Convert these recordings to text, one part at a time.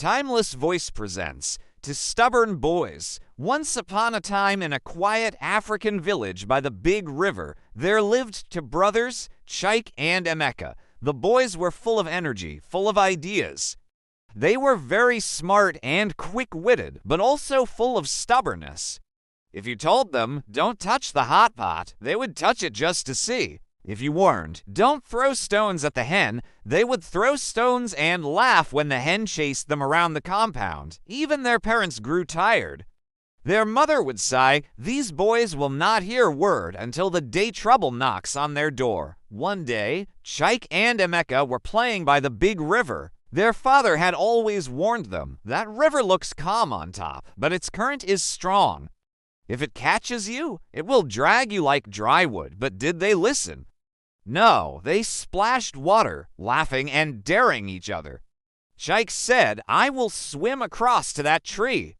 Timeless Voice presents To Stubborn Boys. Once upon a time in a quiet African village by the big river, there lived two brothers, Chike and Emeka. The boys were full of energy, full of ideas. They were very smart and quick-witted, but also full of stubbornness. If you told them, don't touch the hot pot, they would touch it just to see. If you warned, don't throw stones at the hen, they would throw stones and laugh when the hen chased them around the compound. Even their parents grew tired. Their mother would sigh, these boys will not hear a word until the day trouble knocks on their door. One day, Chike and Emeka were playing by the big river. Their father had always warned them, that river looks calm on top, but its current is strong. If it catches you, it will drag you like dry wood. But did they listen? No, they splashed water, laughing and daring each other. Chike said, I will swim across to that tree.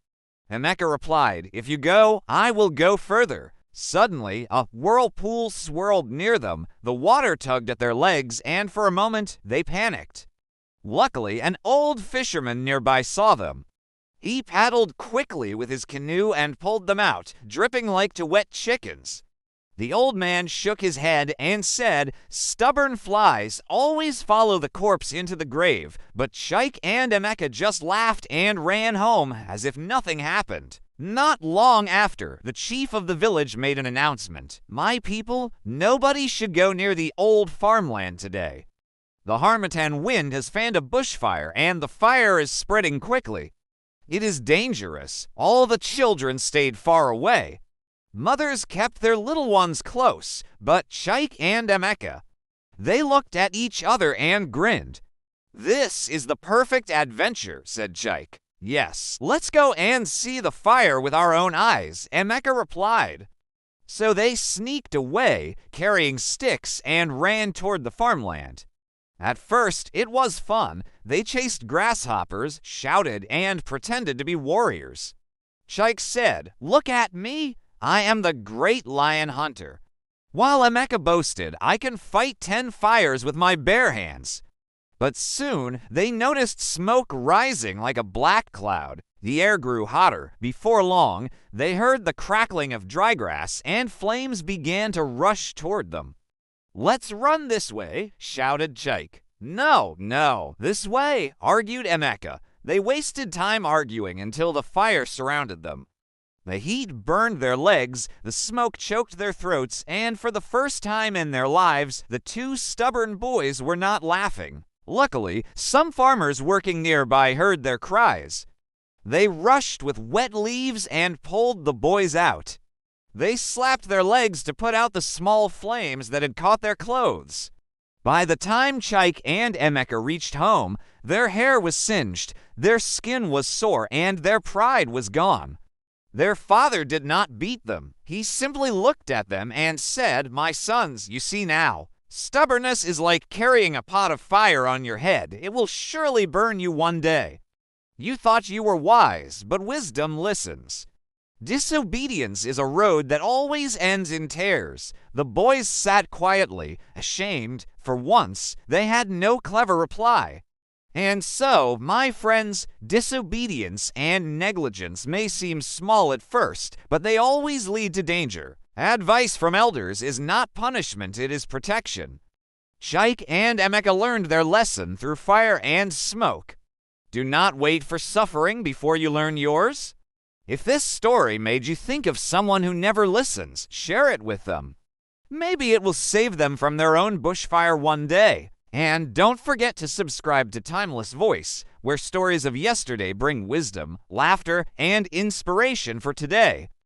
Emeka replied, if you go, I will go further. Suddenly, a whirlpool swirled near them, the water tugged at their legs, and for a moment, they panicked. Luckily, an old fisherman nearby saw them. He paddled quickly with his canoe and pulled them out, dripping like to wet chickens. The old man shook his head and said, stubborn flies always follow the corpse into the grave, but Chike and Emeka just laughed and ran home as if nothing happened. Not long after, the chief of the village made an announcement. My people, nobody should go near the old farmland today. The Harmattan wind has fanned a bushfire and the fire is spreading quickly. It is dangerous. All the children stayed far away. Mothers kept their little ones close, but Chike and Emeka, they looked at each other and grinned. This is the perfect adventure, said Chike. Yes, let's go and see the fire with our own eyes, Emeka replied. So they sneaked away, carrying sticks, and ran toward the farmland. At first, it was fun. They chased grasshoppers, shouted, and pretended to be warriors. Chike said, look at me. I am the great lion hunter. While Emeka boasted, I can fight 10 fires with my bare hands. But soon, they noticed smoke rising like a black cloud. The air grew hotter. Before long, they heard the crackling of dry grass, and flames began to rush toward them. Let's run this way, shouted Chike. No, this way, argued Emeka. They wasted time arguing until the fire surrounded them. The heat burned their legs, the smoke choked their throats, and for the first time in their lives, the two stubborn boys were not laughing. Luckily, some farmers working nearby heard their cries. They rushed with wet leaves and pulled the boys out. They slapped their legs to put out the small flames that had caught their clothes. By the time Chike and Emeka reached home, their hair was singed, their skin was sore, and their pride was gone. Their father did not beat them. He simply looked at them and said, my sons, you see now, stubbornness is like carrying a pot of fire on your head. It will surely burn you one day. You thought you were wise, but wisdom listens. Disobedience is a road that always ends in tears. The boys sat quietly, ashamed. For once, they had no clever reply. And so, my friends, disobedience and negligence may seem small at first, but they always lead to danger. Advice from elders is not punishment, it is protection. Chike and Emeka learned their lesson through fire and smoke. Do not wait for suffering before you learn yours. If this story made you think of someone who never listens, share it with them. Maybe it will save them from their own bushfire one day. And don't forget to subscribe to Timeless Voice, where stories of yesterday bring wisdom, laughter, and inspiration for today.